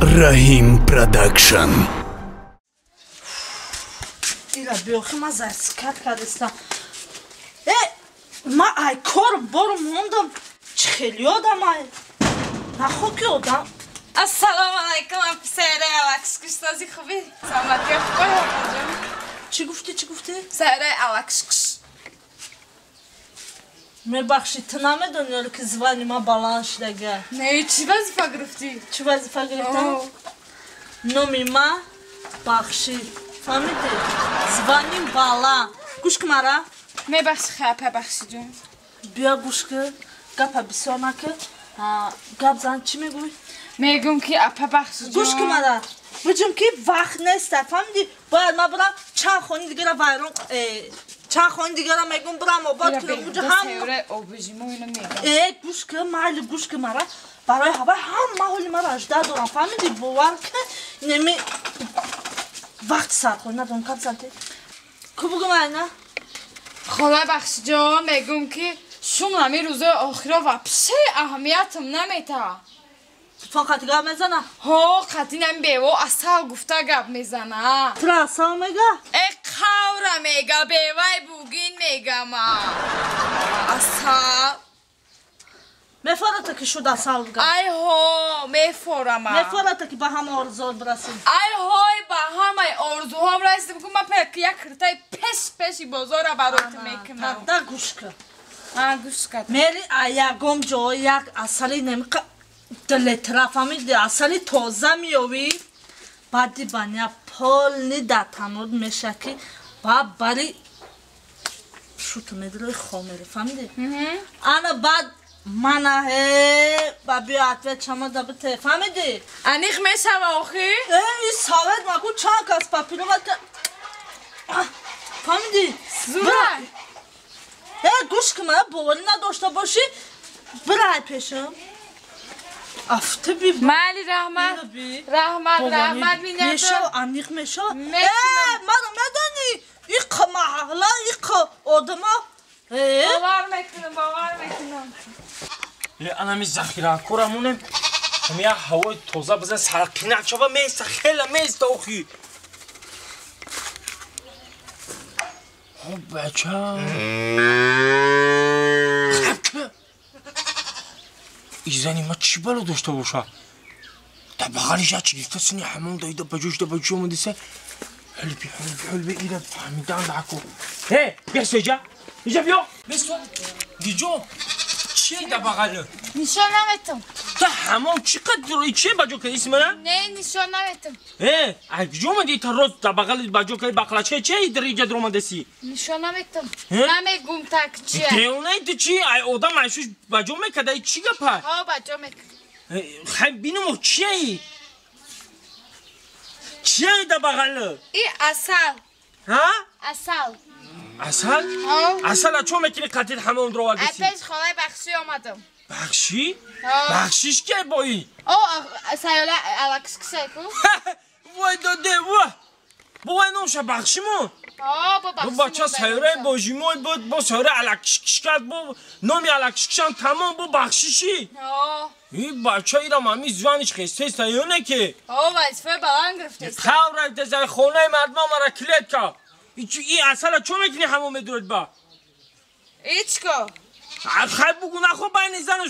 Rahim Production. Ира биохи ма зарскат кардистам. Ма ай кор боро мондам. Чӣ хеле одам ай. Нахоки одам. Ассалому алайкум писаре алакшкуштази хуби. Саломати хуба. Чӣ гуфтӣ? Саре алакшкуш. Мебахши, ты намедонӣ ки звани ма баланд шудага. Не, чӣ вазифа гирифтӣ? Чӣ вазифа гирифтам? Номи ма Бахши. Фаҳмидӣ? Званим баланд. Гӯш кӣ мара? Мебахши хапа Бахши ҷон. Бия гӯш кӣ. Гапа бисёр накӣ. Гап зан чӣ мегӯй? Мегӯм ки апа Бахши ҷон. Гӯш кӣ мара? Биҷум ки вақт неста. Фаҳмидӣ? Бояд ма бирам чанд хони дигара вайрон чанд хони дигара мегӯм бирам обод кунам. Уҷа ҳам обижимо ино мегӯм. гӯш кӣ майли гӯш кӣ мара. Барои ҳавай ҳама ҳоли мара ажда дорам. Фаҳмидӣ? Бовар ки неми вақти сархони надорам. Кап занти. Кӯ бугум айна? Хола Бахши ҷон мегӯм ки шум ҳами рӯзои охира вапше аҳамиятам намета. Тутфон қати гап мезана? Ҳо, қати нами бево асал гуфта гап мезана. Тура асал мега? Қавра мега бевай бугин мегама. Асал. Мефората ки шуд асал гап. Ай ҳо, мефорама. Мефората ки ба ҳама орзуҳот бирасем. Ай ҳой, ба ҳамаи орзуҳом расидем. Бигӯ ман як киртаи пеши бозора барои ту мекунам. Да гӯш кӣ. Гӯш кардам. Мери ягон ҷо як асали немиқа дилетра фаҳмидӣ? Асали тоза меёвӣ. Баъди баня полни дар танӯр меша ки ба бари шуту медирои хомери фаҳмидӣ? Ана баъд мана ба биё атвет чама дабите фаҳмидӣ? Аниқ мешава охир? И савет маку чанд кас папиловат ка фаҳмидӣ? Зурай. Гӯш ки мана боварӣ надошта бошӣ бирай пешам. Афта би майли раҳмат. Раҳмат минатдор. мешав аниқ мешав. Мекунам. маро медонӣ иқа маҳалла иқа одама бовар мекунам. анами захиракорамонем ҳамия ҳавои тоза биза сарқинак шава места хела места охи бача изани ма чӣ бало дошта боша дар бағалиш як чигифта сини ҳамон доида ба ҷош омадиса ҳолби ира фаҳмидан дако бесто иҷа биё бесто диҷо чие дар бағали нишон наметам. та ҳамон чӣ қадр чие ба ҷо кади исмана не нишон наметам. аз куҷо омади та рост дар бағали ба ҷо кади бақлача чие идир иҷа дар омадаси нишон наметам. намегум так чия деонаи ту чӣ одам айшуш ба ҷо мекада чӣ гапа ҳо ба ҷо мекунам. хай бинумо чияи чияи дар бағали и асал. асал. асал асала чо мекини қатид ҳамонро вардиси апеш холаи Бахши омадам. бахшӣ бахшиш ке бои о сайёла алакшкишайку вой доде бовай номша бахшимон бу бача сайёраи божимой буд бо сайёраи алакшкишкат бо номи алакшкишам тамом бу бахшиши и бача ирам ҳами званиш хестеста ёне ке вазифаи баланд гирифтест. хаврайтезаи хонаи мардма мара килет кард и асала чо мекини ҳамон медуред ба ичко хай бугу нахо байни зан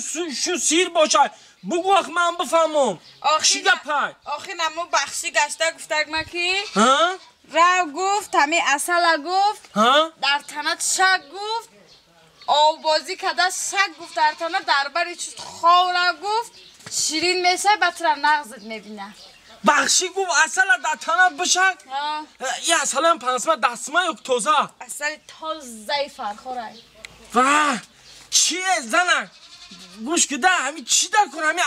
шу сир бошад бугу ах ман бифаҳмом чӣ гапай охир намо Бахши гашта гуфтагма ки рав гуфт ҳами асала гуфт дар танат шак гуфт овбозӣ када шак гуфт дар танат дарбари чуд ховра гуфт ширин мешай батра нағзит мебина бахши гуфт асала дар танат бишак и асалаам пансма дастма ёк тоза асали тозаи фархорай ва чие занак гӯш кида ҳами чӣ дар кун ҳами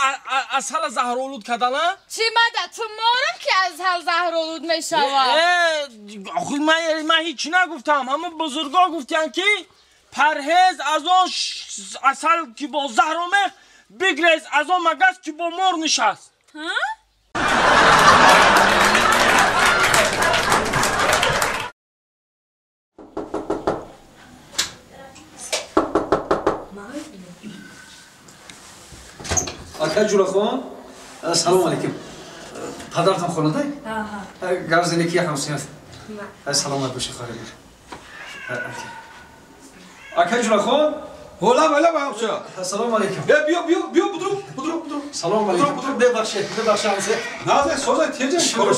асала заҳролуд кардана чӣ мада ту морам ки аз ҳал заҳролуд мешавад охир ман ҳичӣ нагуфтам ҳама бузурго гуфтиянд ки парҳез аз он асал ки бо заҳр омех бигрез аз он магаз ки бо мор нишаст Akajurakhan, assalomu alaykum. پدرتون خونه داری؟ آها گرزینی کی همسایت؟ نه سلامت باشه خاله اکا جون خون هلا هلا همسایه سلام علیکم بیا بدرو سلام علیکم ببخشید همسایه نه سوزای تیجه شکر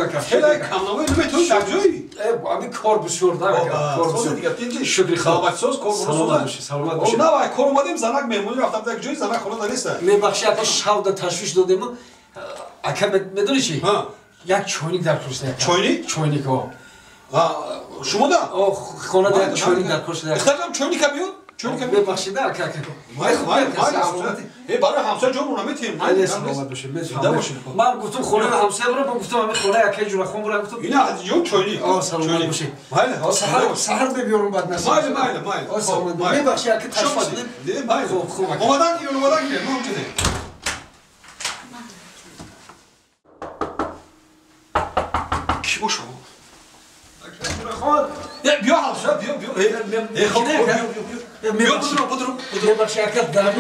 کنم هلا کامنامه نمی تو شجایی امی کار بسیار داره سوزای دیگه تیجه شکر خدمت سوز کار سلامت باشه سلامت باشه نه وای کار اومدیم زنک مهمونی رفتم در جای زنک خونه نیست میبخشی اگه شب تشویش دادیم اکا میدونی چی یک چوینیک در کورس چوینیک ها شما دا خانه در چوینیک در کورس اخترم چوینیک بیاد چوینیک ببخشید اکا مای برای همسایه جامون نمیتیم علی سلامت باشه من گفتم خونه همسایه برم من گفتم همین خونه اکا جون خون برم گفتم اینا از جون چوینیک سلامت باشه مایله سحر ببیارم بعد نسیم مایله سلامت ببخشید اکا تشویش دادیم خوب اومدن گیرون ما همچنه کی باشه بیا همسایه بیا بدرو ببخشید اکا دارم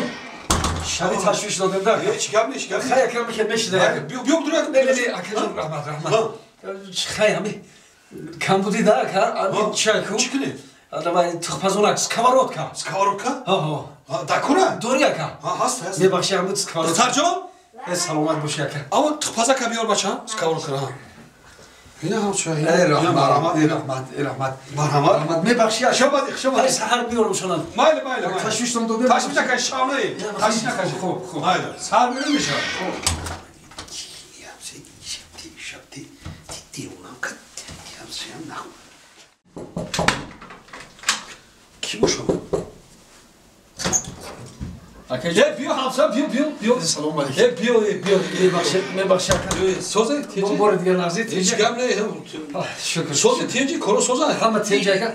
شبی تشویش دادیم در هیچ گپ نیست خیلی اکا میشه میشه بیا بدرو نه اکا جون رحمت خیلی همی کم بودی در اکا چای کو چی کنی؟ давай тухпазонак сковородка сковородка ها дакура дори ака ҳаст мебахши амуд сковородка духтарҷон саломат боши ака ава тухпазака биёр бача сковородка ина ҳамчо раҳмат мебахши шобад саҳар биёрам шонам майли ташвиштон додем ташвиш накаш шавнаи ташвиш накаш хуб майли сар биёр мешавад کی باشه بیا همسایه بیا سلام علیکم بیا سوزه تیجی بار دیگه نغزید هیچ گم نه شکر سوزه تیجی کارو سوزه همه تنجی اکا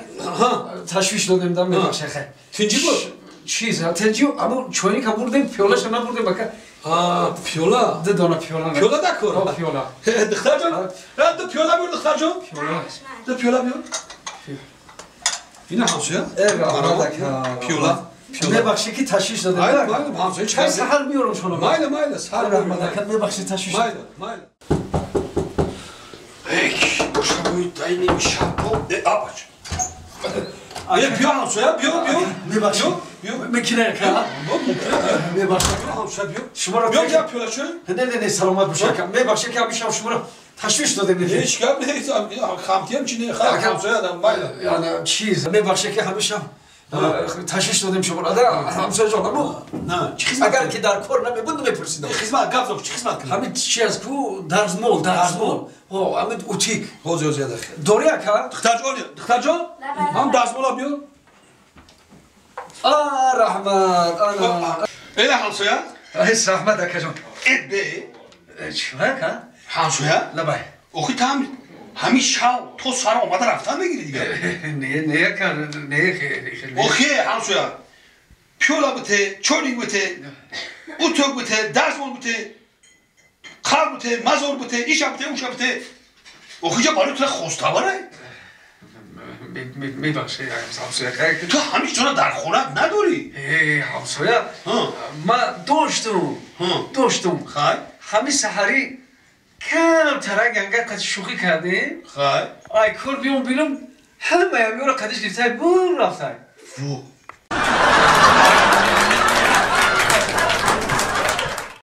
تشویش دادیم دم میبخشه خیلی تنجی بود چیز تنجی اما چوینی که بردیم پیولش هم نبردیم اکا پیولا ده دانه پیولا پیولا دکور پیولا دختر جان دو پیولا بیار دختر جان دو پیولا بیار اینا همسایه پیولا میبخشی که تشویش دادیم مایل همسایه چه سحر میارم شما مایل سحر رحمت میبخشی تشویش مایل اک شبوی دایی نمیشه آباش بیا همسایه بیا میبخشی میکنه که میبخشی همسایه شما رو بیا پیولا چه نه سلامت باشه که میبخشی که همیشه شما رو تشویش دادیم هیچ گپ نیست خامتیم چی نه همسایه آدم مایل یعنی چیز میبخشی که همیشه تشویش دادیم شما را در همسایه جان اما نه چی خدمت اگر که در کار نمیبود نمیپرسیدم خدمت گپ زد چی خدمت کنی همین چی از کو درزمول همین اوتیک حوزه زیاده داری اکا دختر جان هم دستمالا بیار رحمت انا اینا همسایه هیچ رحمت اکا جان ات بی چی اکا همسایه لبای اوخی تام همین شاو تو سر اومده رفتن بگیری دیگه نه اکا نه خیلی اوخی همسایه پیولا بته چونیک بته اوتوک بته دستمال بته خار بته مزور بته ایشا بته اوشا بته اوخی جا برای تو خوستابره میبخشی همسایه تو همیشه چرا در خونت نداری همسایه من داشتم خای همین سحری کم ترک انگار قد شوخی کردیم خای آی کور بیام همه میاره قدش گرفته بور رفته